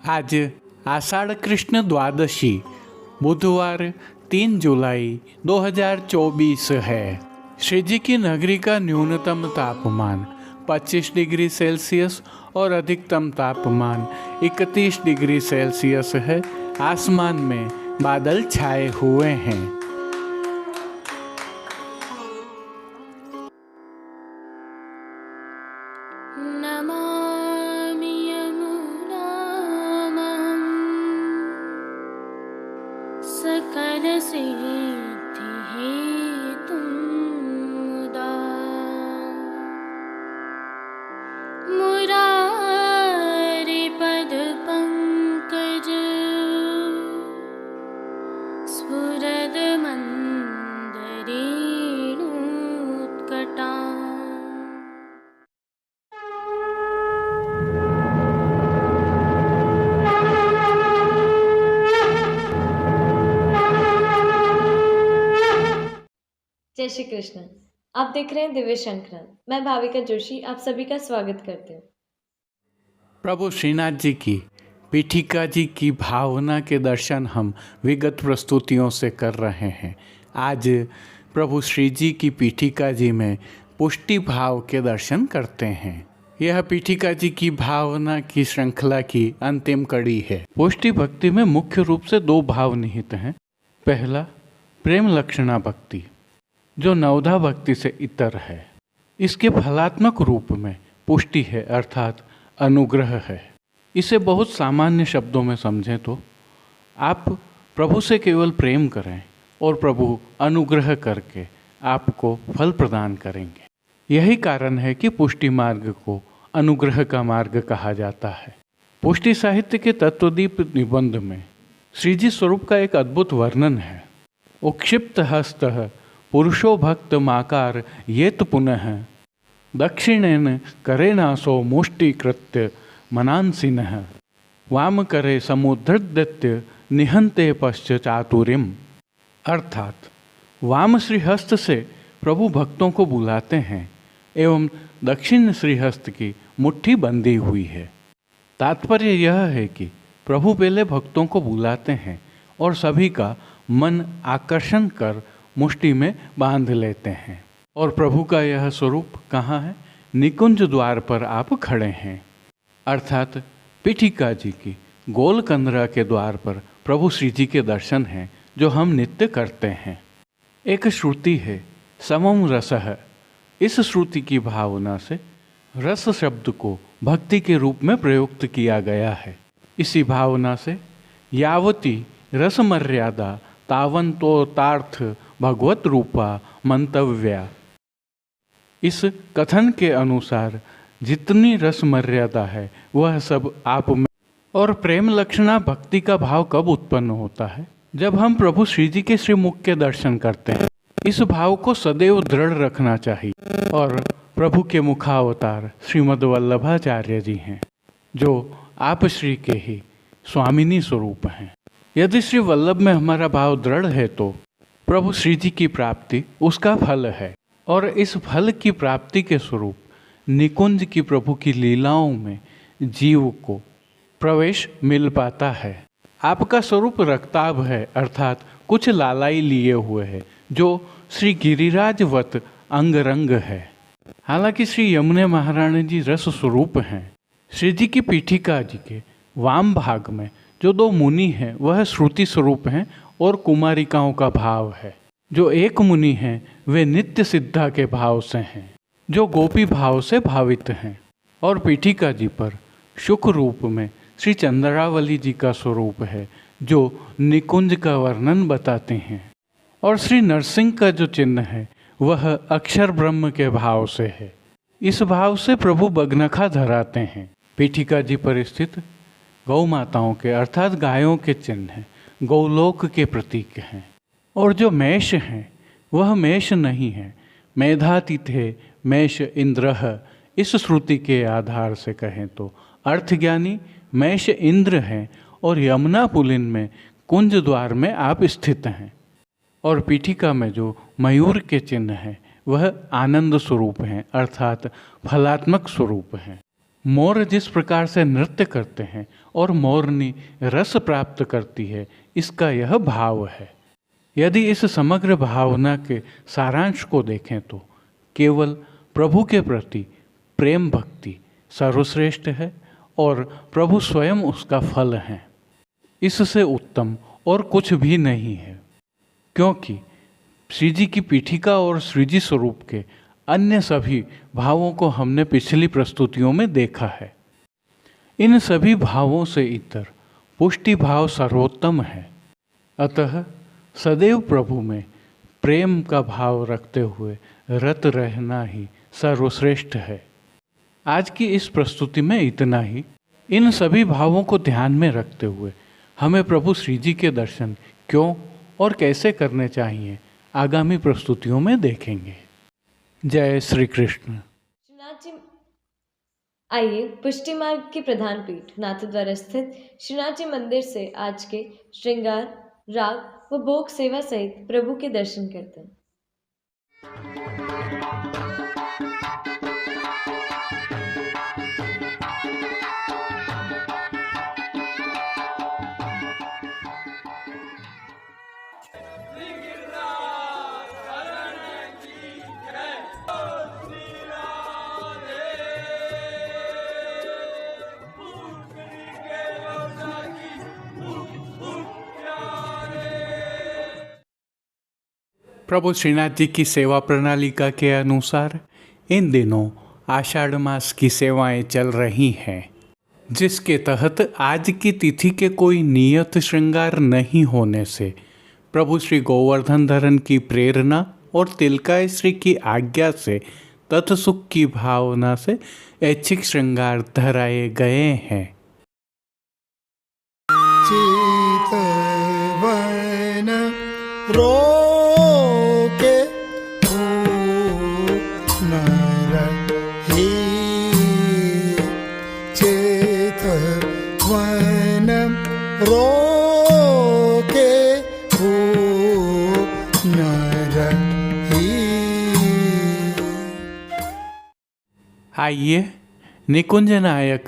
आज आषाढ़ कृष्ण द्वादशी बुधवार 3 जुलाई 2024 है। श्री जी की नगरी का न्यूनतम तापमान 25 डिग्री सेल्सियस और अधिकतम तापमान 31 डिग्री सेल्सियस है। आसमान में बादल छाए हुए हैं। नमामि यमुनां सकलसिद्धिहेतुं मुदा मुरारिपदपङ्कज स्फुरदमन्दरेणुत्कटा। जय श्री कृष्ण। आप देख रहे हैं दिव्य शंकरन। मैं भाविका जोशी आप सभी का स्वागत करती हूँ। प्रभु श्रीनाथ जी की पीठिका जी की भावना के दर्शन हम विगत प्रस्तुतियों से कर रहे हैं। आज प्रभु श्री जी की पीठिका जी में पुष्टि भाव के दर्शन करते हैं। यह पीठिका जी की भावना की श्रृंखला की अंतिम कड़ी है। पुष्टि भक्ति में मुख्य रूप से 2 भाव निहित हैं। पहला प्रेम लक्षणा भक्ति, जो नवधा भक्ति से इतर है। इसके फलात्मक रूप में पुष्टि है, अर्थात अनुग्रह है। इसे बहुत सामान्य शब्दों में समझें तो आप प्रभु से केवल प्रेम करें और प्रभु अनुग्रह करके आपको फल प्रदान करेंगे। यही कारण है कि पुष्टि मार्ग को अनुग्रह का मार्ग कहा जाता है। पुष्टि साहित्य के तत्वदीप निबंध में श्री जी स्वरूप का एक अद्भुत वर्णन है। उक्षिप्त हस्तः पुरुषो भक्त माकार येत पुनः दक्षिणेन करेनासो मुष्टिकृत्य मनांसिनः वाम करे समुद्धृत्य निहंते पश्च चातुर्यम। अर्थात वाम श्रीहस्त से प्रभु भक्तों को बुलाते हैं एवं दक्षिण श्रीहस्त की मुट्ठी बंधी हुई है। तात्पर्य यह है कि प्रभु पहले भक्तों को बुलाते हैं और सभी का मन आकर्षण कर मुष्टि में बांध लेते हैं। और प्रभु का यह स्वरूप कहाँ है? निकुंज द्वार पर आप खड़े हैं। अर्थात पीठिका जी की गोल कंदरा के द्वार पर प्रभु श्री जी के दर्शन हैं, जो हम नित्य करते हैं। एक श्रुति है समम रसः। इस श्रुति की भावना से रस शब्द को भक्ति के रूप में प्रयुक्त किया गया है। इसी भावना से यावती रस मर्यादा तावंतोतार्थ भगवत रूपा मंतव्या। इस कथन के अनुसार जितनी रस मर्यादा है वह सब आप में। और प्रेम लक्षणा भक्ति का भाव कब उत्पन्न होता है? जब हम प्रभु श्री जी के श्रीमुख के दर्शन करते हैं। इस भाव को सदैव दृढ़ रखना चाहिए। और प्रभु के मुखावतार श्रीमद् वल्लभाचार्य जी हैं, जो आप श्री के ही स्वामिनी स्वरूप हैं। यदि श्री वल्लभ में हमारा भाव दृढ़ है तो प्रभु श्री जी की प्राप्ति उसका फल है। और इस फल की प्राप्ति के स्वरूप निकुंज की प्रभु की लीलाओं में जीव को प्रवेश मिल पाता है। आपका स्वरूप रक्ताभ है, अर्थात कुछ लालाई लिए हुए है, जो श्री गिरिराजवत अंग रंग है। हालांकि श्री यमुने महारानी जी रस स्वरूप हैं। श्री जी की पीठिका जी के वाम भाग में जो 2 मुनि हैं वह श्रुति स्वरूप हैं और कुमारिकाओं का भाव है। जो एक मुनि हैं वे नित्य सिद्धा के भाव से हैं, जो गोपी भाव से भावित हैं। और पीठिका जी पर शुक रूप में श्री चंद्रावली जी का स्वरूप है, जो निकुंज का वर्णन बताते हैं। और श्री नरसिंह का जो चिन्ह है वह अक्षर ब्रह्म के भाव से है। इस भाव से प्रभु बगनखा धराते हैं। पीठिका जी पर स्थित गौ माताओं के अर्थात गायों के चिन्ह हैं, गौलोक के प्रतीक हैं। और जो मेष हैं वह मेष नहीं है, मेधातिथे मेष इंद्रः। इस श्रुति के आधार से कहें तो अर्थज्ञानी मेष इंद्र हैं और यमुना पुलिन में कुंज द्वार में आप स्थित हैं। और पीठिका में जो मयूर के चिन्ह हैं वह आनंद स्वरूप हैं, अर्थात फलात्मक स्वरूप हैं। मोर जिस प्रकार से नृत्य करते हैं और मोरनी रस प्राप्त करती है, इसका यह भाव है। यदि इस समग्र भावना के सारांश को देखें तो केवल प्रभु के प्रति प्रेम भक्ति सर्वश्रेष्ठ है और प्रभु स्वयं उसका फल है। इससे उत्तम और कुछ भी नहीं है, क्योंकि श्री जी की पीठिका और श्री जी स्वरूप के अन्य सभी भावों को हमने पिछली प्रस्तुतियों में देखा है। इन सभी भावों से इतर पुष्टि भाव सर्वोत्तम है। अतः सदैव प्रभु में प्रेम का भाव रखते हुए रत रहना ही सर्वश्रेष्ठ है। आज की इस प्रस्तुति में इतना ही। इन सभी भावों को ध्यान में रखते हुए हमें प्रभु श्री जी के दर्शन क्यों और कैसे करने चाहिए आगामी प्रस्तुतियों में देखेंगे। जय श्री कृष्ण। श्रीनाथ जी, आइए पुष्टि मार्ग की प्रधान पीठ नाथद्वारा स्थित श्रीनाथ जी मंदिर से आज के श्रृंगार, राग व भोग सेवा सहित प्रभु के दर्शन करते हैं। प्रभु श्रीनाथ जी की सेवा प्रणालिका के अनुसार इन दिनों आषाढ़ मास की सेवाएं चल रही हैं, जिसके तहत आज की तिथि के कोई नियत श्रृंगार नहीं होने से प्रभु श्री गोवर्धन धरन की प्रेरणा और तिलकाय श्री की आज्ञा से तत्सुख की भावना से ऐच्छिक श्रृंगार धराए गए हैं। चितवन रोके नरहि चितवन रोके नरहि। आइए निकुंज नायक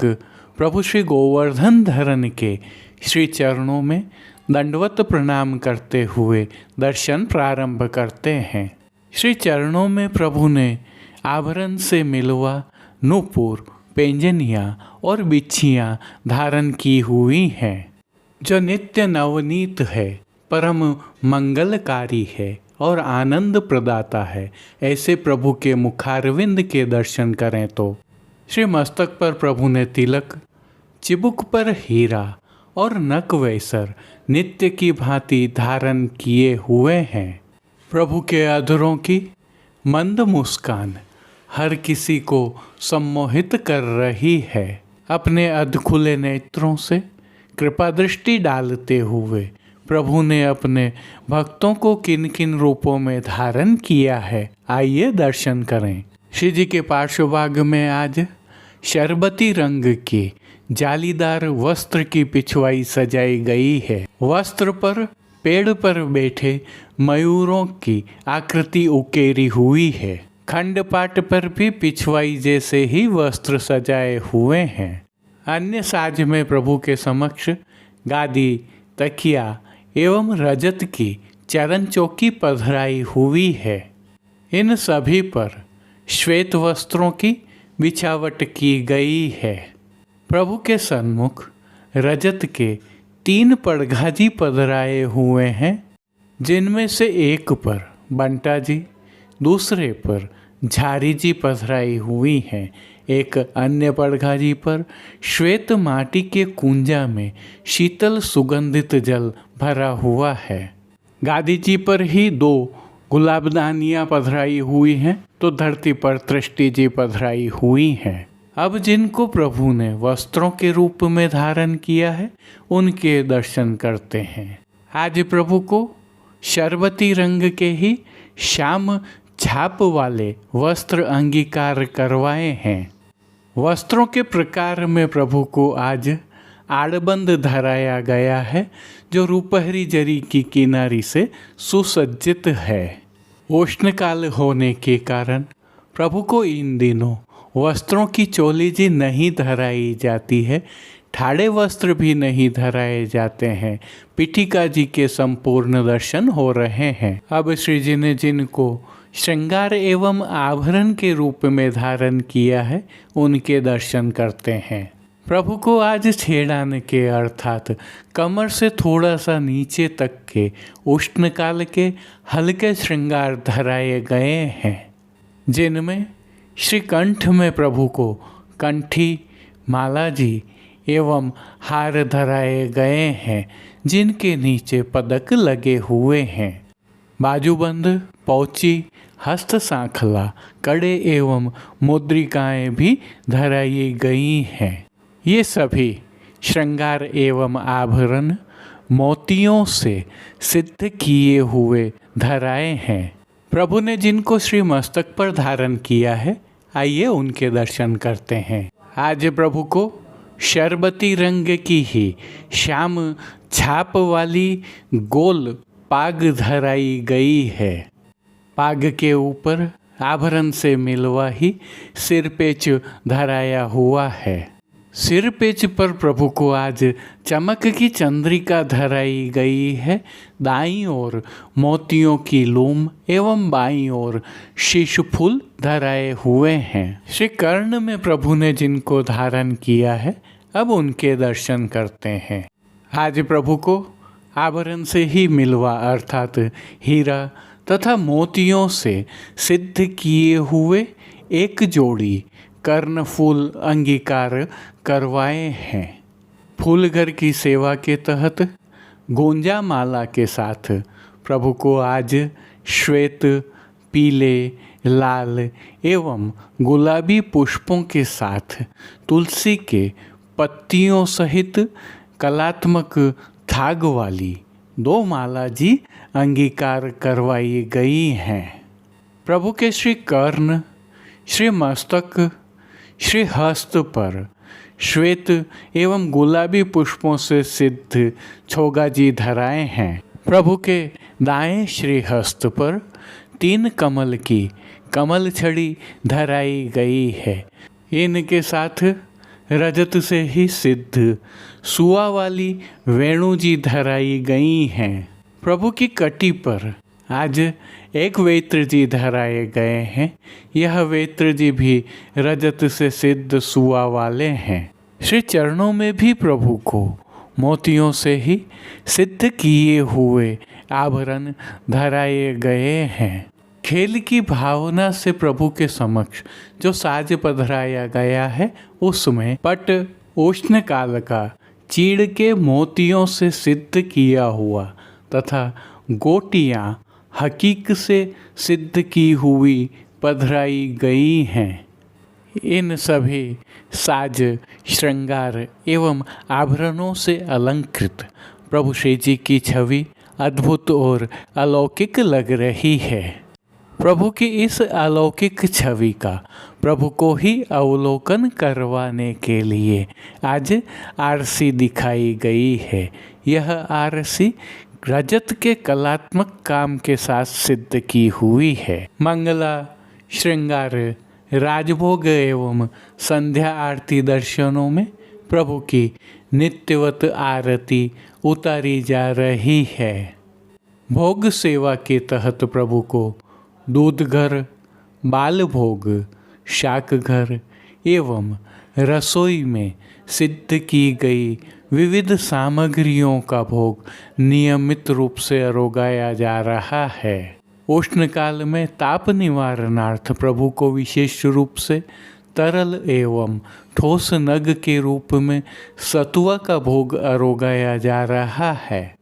प्रभु श्री गोवर्धन धरन के श्री चरणों में दंडवत प्रणाम करते हुए दर्शन प्रारंभ करते हैं। श्री चरणों में प्रभु ने आभरण से मिलवा नूपुर, पेंजनिया और बिच्छियाँ धारण की हुई हैं, जो नित्य नवनीत है, परम मंगलकारी है और आनंद प्रदाता है। ऐसे प्रभु के मुखारविंद के दर्शन करें तो श्री मस्तक पर प्रभु ने तिलक, चिबुक पर हीरा और नक वैसर नित्य की भांति धारण किए हुए हैं। प्रभु के अधरों की मंद मुस्कान हर किसी को सम्मोहित कर रही है। अपने अधखुले नेत्रों से कृपा दृष्टि डालते हुए प्रभु ने अपने भक्तों को किन किन रूपों में धारण किया है, आइए दर्शन करें। श्री जी के पार्श्वभाग में आज शरबती रंग के जालीदार वस्त्र की पिछवाई सजाई गई है। वस्त्र पर पेड़ पर बैठे मयूरों की आकृति उकेरी हुई है। खंडपाट पर भी पिछवाई जैसे ही वस्त्र सजाए हुए हैं। अन्य साज में प्रभु के समक्ष गादी, तकिया एवं रजत की चरण चौकी पधराई हुई है। इन सभी पर श्वेत वस्त्रों की बिछावट की गई है। प्रभु के सन्मुख रजत के 3 पड़घाजी पधराए हुए हैं, जिनमें से एक पर बंटा जी, दूसरे पर झारी जी पधराई हुई हैं। एक अन्य पड़घाजी पर श्वेत माटी के कुंजा में शीतल सुगंधित जल भरा हुआ है। गादी जी पर ही 2 गुलाबदानियाँ पधराई हुई हैं, तो धरती पर तृष्टि जी पधराई हुई हैं। अब जिनको प्रभु ने वस्त्रों के रूप में धारण किया है, उनके दर्शन करते हैं। आज प्रभु को शरबती रंग के ही श्याम छाप वाले वस्त्र अंगीकार करवाए हैं। वस्त्रों के प्रकार में प्रभु को आज आड़बंद धराया गया है, जो रूपहरी जरी की किनारी से सुसज्जित है। उष्णकाल होने के कारण प्रभु को इन दिनों वस्त्रों की चोली जी नहीं धराई जाती है। ठाड़े वस्त्र भी नहीं धराए जाते हैं। पीठिका जी के संपूर्ण दर्शन हो रहे हैं। अब श्री जी ने जिनको श्रृंगार एवं आभरण के रूप में धारण किया है उनके दर्शन करते हैं। प्रभु को आज छेड़ाने के अर्थात कमर से थोड़ा सा नीचे तक के उष्णकाल के हल्के श्रृंगार धराए गए हैं, जिनमें श्री कंठ में प्रभु को कंठी, माला जी एवं हार धराए गए हैं, जिनके नीचे पदक लगे हुए हैं। बाजूबंद, पौची, हस्त सांखला, कड़े एवं मुद्रिकाएं भी धराई गई हैं। ये सभी श्रृंगार एवं आभरण मोतियों से सिद्ध किए हुए धराए हैं। प्रभु ने जिनको श्री मस्तक पर धारण किया है, आइए उनके दर्शन करते हैं। आज प्रभु को शरबती रंग की ही श्याम छाप वाली गोल पाग धराई गई है। पाग के ऊपर आभरण से मिलवा ही सिरपेच धराया हुआ है। सिरपेच पर प्रभु को आज चमक की चंद्रिका धराई गई है। दाईं ओर मोतियों की लूम एवं बाईं ओर शीश फूल धराए हुए हैं। श्री कर्ण में प्रभु ने जिनको धारण किया है, अब उनके दर्शन करते हैं। आज प्रभु को आभरण से ही मिलवा अर्थात हीरा तथा मोतियों से सिद्ध किए हुए एक जोड़ी कर्ण फूल अंगीकार करवाए हैं। फूलघर की सेवा के तहत गोंजा माला के साथ प्रभु को आज श्वेत, पीले, लाल एवं गुलाबी पुष्पों के साथ तुलसी के पत्तियों सहित कलात्मक थाग वाली 2 माला जी अंगीकार करवाई गई हैं। प्रभु के श्री कर्ण, श्री मस्तक, श्री हस्त पर श्वेत एवं गुलाबी पुष्पों से सिद्ध छोगा जी धराए हैं। प्रभु के दाएं श्री हस्त पर 3 कमल की कमल छड़ी धराई गई है। इनके साथ रजत से ही सिद्ध सुआ वाली वेणु जी धराई गई हैं। प्रभु की कटी पर आज एक वेत्र जी धराए गए हैं। यह वेत्र जी भी रजत से सिद्ध सुआ वाले हैं। श्री चरणों में भी प्रभु को मोतियों से ही सिद्ध किए हुए आभरण धराए गए हैं। खेल की भावना से प्रभु के समक्ष जो साज पधराया गया है, उसमें पट उष्ण काल का चीड़ के मोतियों से सिद्ध किया हुआ तथा गोटियां हकीक से सिद्ध की हुई पधराई गई हैं। इन सभी साज, श्रृंगार एवं आभरणों से अलंकृत प्रभु श्री जी की छवि अद्भुत और अलौकिक लग रही है। प्रभु की इस अलौकिक छवि का प्रभु को ही अवलोकन करवाने के लिए आज आरसी दिखाई गई है। यह आरसी रजत के कलात्मक काम के साथ सिद्ध की हुई है। मंगला, श्रृंगार, राजभोग एवं संध्या आरती दर्शनों में प्रभु की नित्यवत आरती उतारी जा रही है। भोग सेवा के तहत प्रभु को दूध घर, बाल भोग, शाक घर एवं रसोई में सिद्ध की गई विविध सामग्रियों का भोग नियमित रूप से अरोगाया जा रहा है। उष्णकाल में ताप निवारणार्थ प्रभु को विशेष रूप से तरल एवं ठोस नग के रूप में सतुआ का भोग अरोगाया जा रहा है,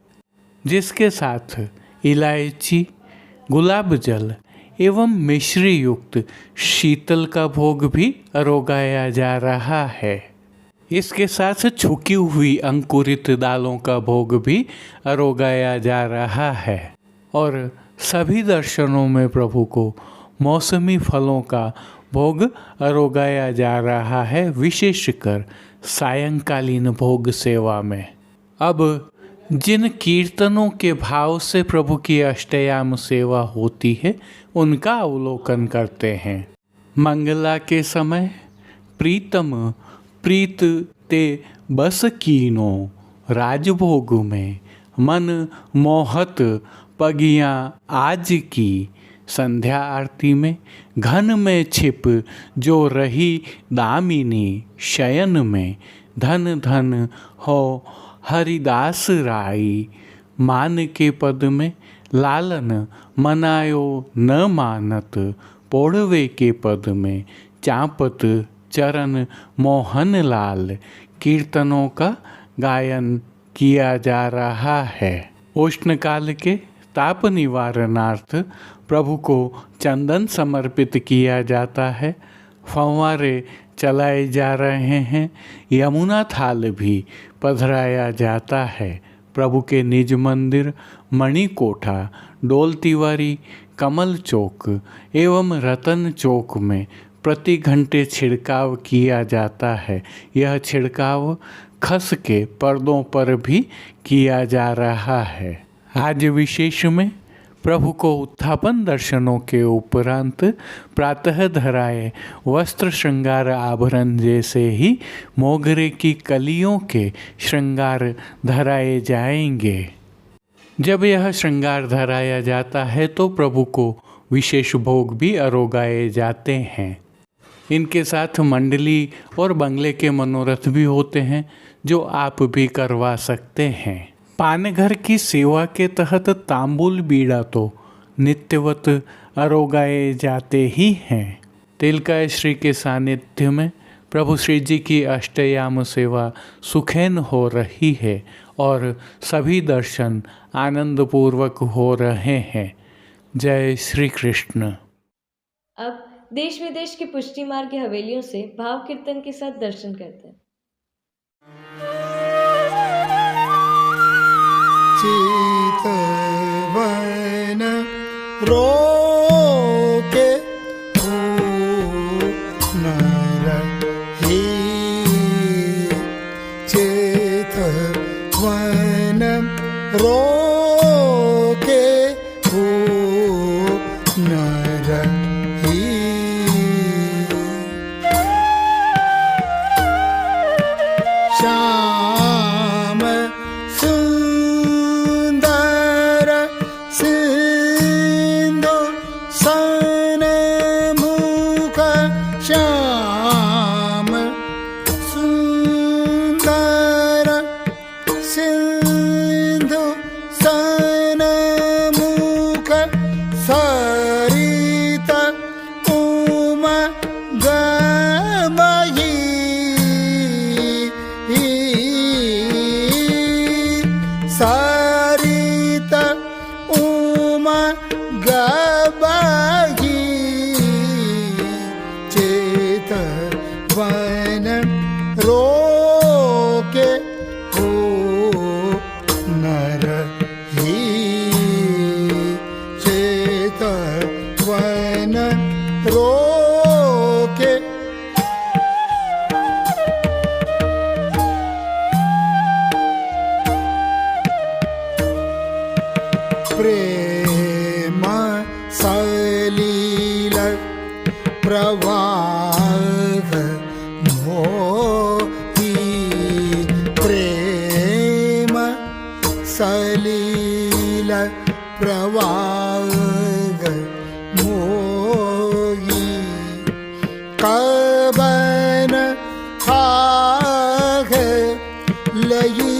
जिसके साथ इलायची, गुलाब जल एवं मिश्री युक्त शीतल का भोग भी अरोगाया जा रहा है। इसके साथ छुकी हुई अंकुरित दालों का भोग भी अरोगाया जा रहा है और सभी दर्शनों में प्रभु को मौसमी फलों का भोग अरोगाया जा रहा है, विशेषकर सायंकालीन भोग सेवा में। अब जिन कीर्तनों के भाव से प्रभु की अष्टयाम सेवा होती है, उनका अवलोकन करते हैं। मंगला के समय प्रीतम प्रीत ते बस कीनो राजभोग में, मन मोहत पगियाँ आज की। संध्या आरती में घन में छिप जो रही दामिनी, शयन में धन धन हो हरिदास राई। मान के पद में लालन मनायो न मानत, पोढ़वे के पद में चापत चरण मोहन लाल। कीर्तनों का गायन किया जा रहा है। उष्ण काल के ताप निवारणार्थ प्रभु को चंदन समर्पित किया जाता है। फव्वारे चलाए जा रहे हैं। यमुना थाल भी पधराया जाता है। प्रभु के निज मंदिर मणिकोठा, डोल तिवारी, कमल चौक एवं रतन चौक में प्रति घंटे छिड़काव किया जाता है। यह छिड़काव खस के पर्दों पर भी किया जा रहा है। आज विशेष में प्रभु को उत्थापन दर्शनों के उपरांत प्रातः धराए वस्त्र श्रृंगार आभरण जैसे ही मोगरे की कलियों के श्रृंगार धराए जाएंगे। जब यह श्रृंगार धराया जाता है तो प्रभु को विशेष भोग भी अरोगाए जाते हैं। इनके साथ मंडली और बंगले के मनोरथ भी होते हैं जो आप भी करवा सकते हैं। पानघर की सेवा के तहत तांबुल बीड़ा तो नित्यवत अरोगाए जाते ही हैं। तिलका श्री के सानिध्य में प्रभु श्री जी की अष्टयाम सेवा सुखैन हो रही है और सभी दर्शन आनंदपूर्वक हो रहे हैं। जय श्री कृष्ण। अब देश विदेश के पुष्टि मार्ग की हवेलियों से भाव कीर्तन के साथ दर्शन करते हैं। चितवन रोके नर ही, चितवन रोके नर ही। श्याम सुंदर सिंधु सन्मुख, श्याम सुंदर सिंधु सन्मुख, सरित उमा गमही, सरित उमा गबही। चितवन रोके हो नर ही, चितवन रोके प्रेम सलील प्रवाह मोही, प्रेम सलील प्रवाह मोही। कबन थाह लई,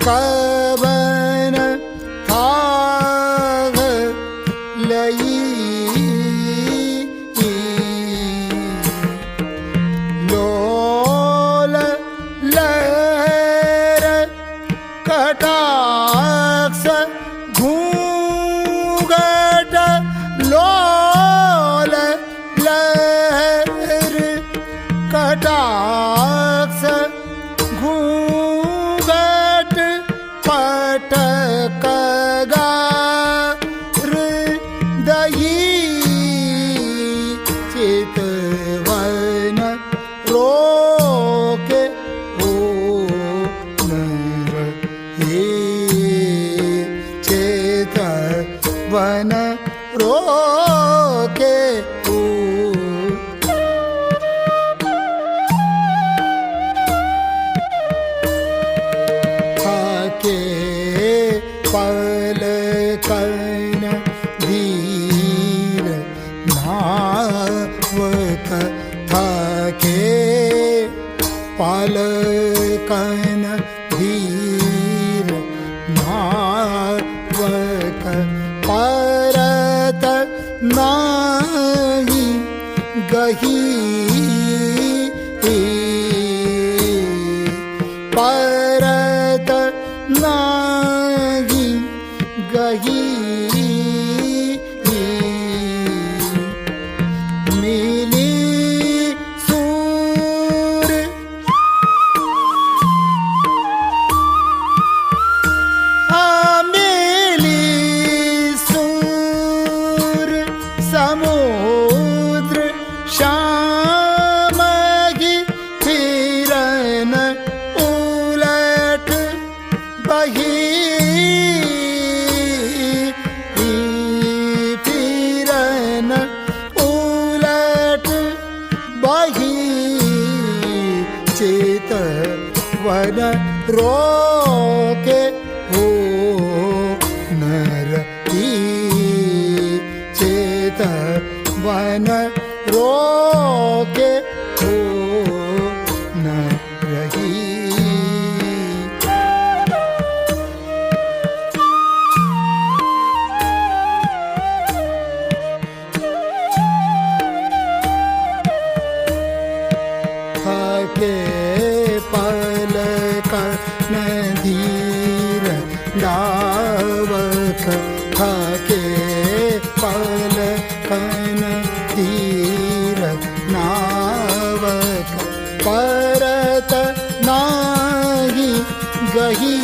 कबन थाह लई, लोल लहर कटाक्ष घूंघट, लोल लहर कटाक्ष घूंघट, पटक हृदयी। चितवन रोके हो नर ही, चितवन रोके हो। थाके पालकन धीर नावक परत नाही गही परत नाही गही मिली सूर मिली सूर समुद्र श्यामगी फिरन उलट बही फिरन उलट बही चित वन रोके हो नर चेत वन रोके हो न रही थाके पलक नधीर डावक थाके पलक नधीर नावक परत नाही गही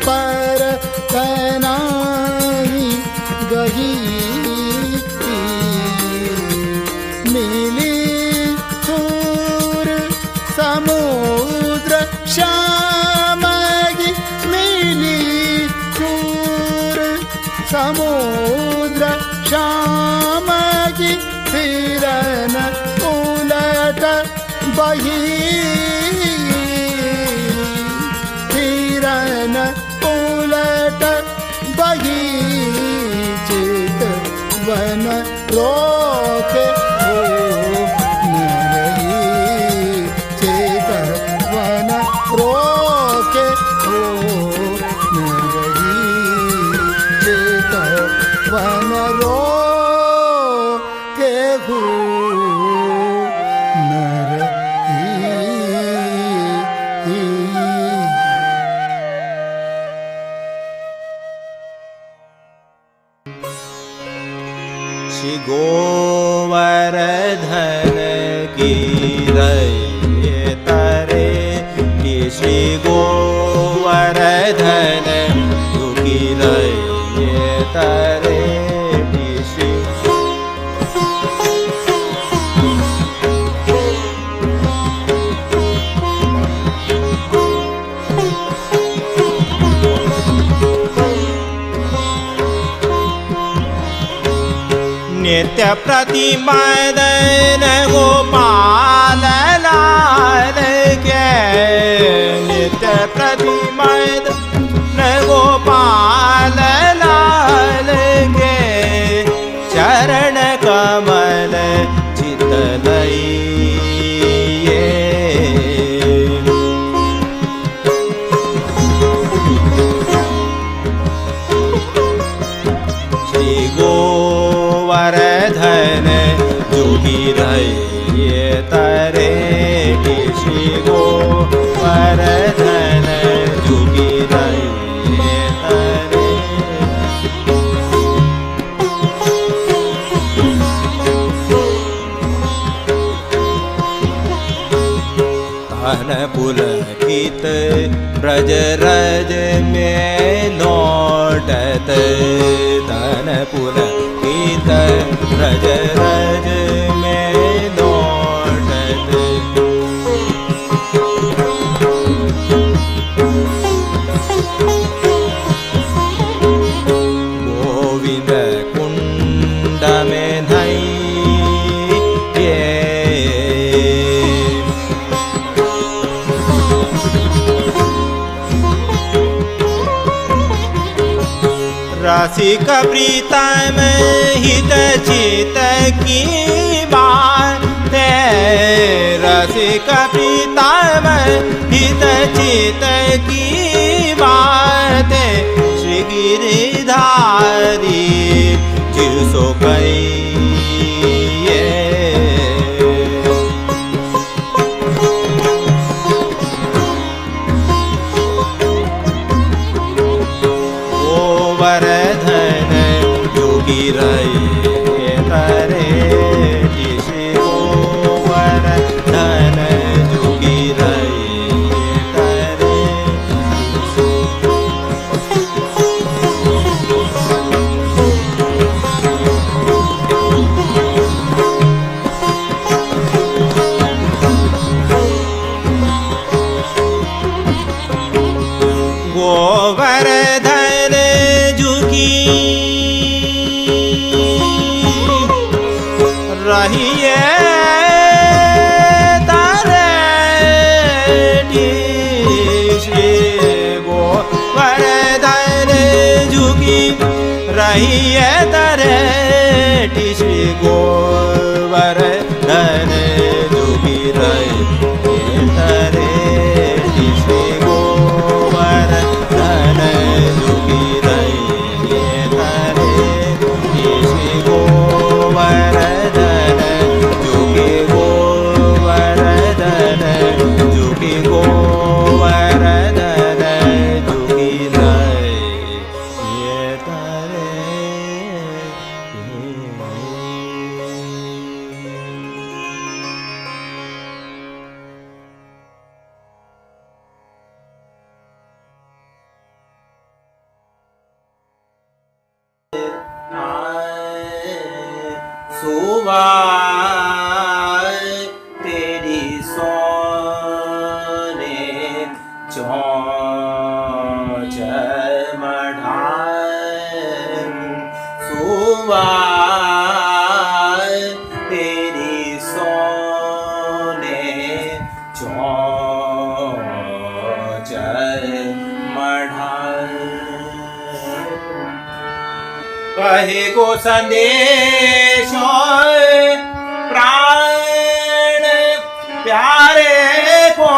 परत नाही गही मिली सूर समुद्र श्यामगी मिली सूर समुद्र श्यामगी फिरन उलट बही फिरन उलट बही चित वन रोके हो न रही चेत वन रोके हो न रही चेत वन रोके हो न रही श्री गोवर्धन गिरये तरे श्री गोवर्धन गिरये तरे श्री नित्य प्रतिमदन गोपाल लाल के नित्य प्रतिमदन गोपाल लाल के चरण कमल चितलइए श्री गोवर्धन गिरये तरे श्री गोवर्धन गिरये तरे तन पुलकित ब्रज रज में लौटत तन पुलकित ब्रज रज में लौटत गोविंद कुंड में नहीं रस रसिक प्रीतम हित चित की बात, रसिक प्रीतम हित चित की बात, श्री गिरिधारी जीव सो कहिए। गोवर्धन योगी रहे तरे, जिसे गोवर्धन योगी रहे तरे। गोवर्धन झुकी रहिए तारे, श्री गोवर्धन झुकी रहिए तारे, श्री गोवर्धन झुकी रहिए तारे, श्री गोवर्धन झुकी रहिए तारे, श्री गोवर्धन झुकी गोवर्धन झुकी गोवर्धन झुकी रहिए तारे। सुवार तेरी सोने चोंच मढ़ाए, सुवार तेरी सोने चोंच मढ़ाए। कहे को संदेश प्राण प्यारे को,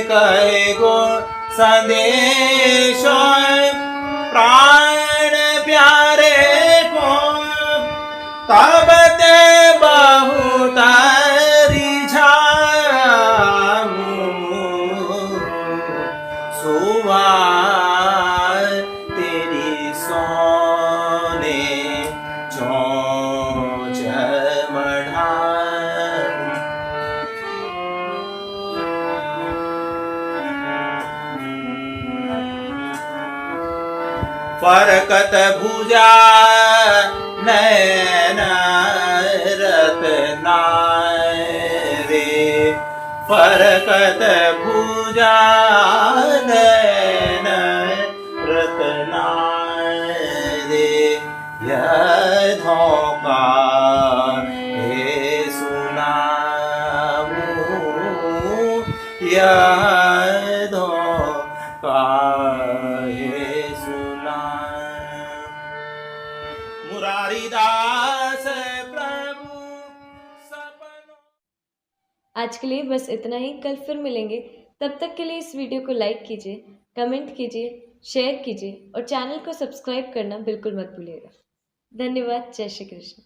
कहे को संदेश प्राण प्यारे को, तब ते बहुत रिझाऊं, सुवार तेरी सोने चोंच मढ़ाए। फरकत भुजा नैन रत्नाए रे, फरकत भुजा नैन रत्नाए रे, यह धोखा हे सुनाऊं, यह धोखा हे सुनाऊं। मुरारीदास प्रभु सपनों। आज के लिए बस इतना ही। कल फिर मिलेंगे। तब तक के लिए इस वीडियो को लाइक कीजिए, कमेंट कीजिए, शेयर कीजिए और चैनल को सब्सक्राइब करना बिल्कुल मत भूलिएगा। धन्यवाद। जय श्री कृष्ण।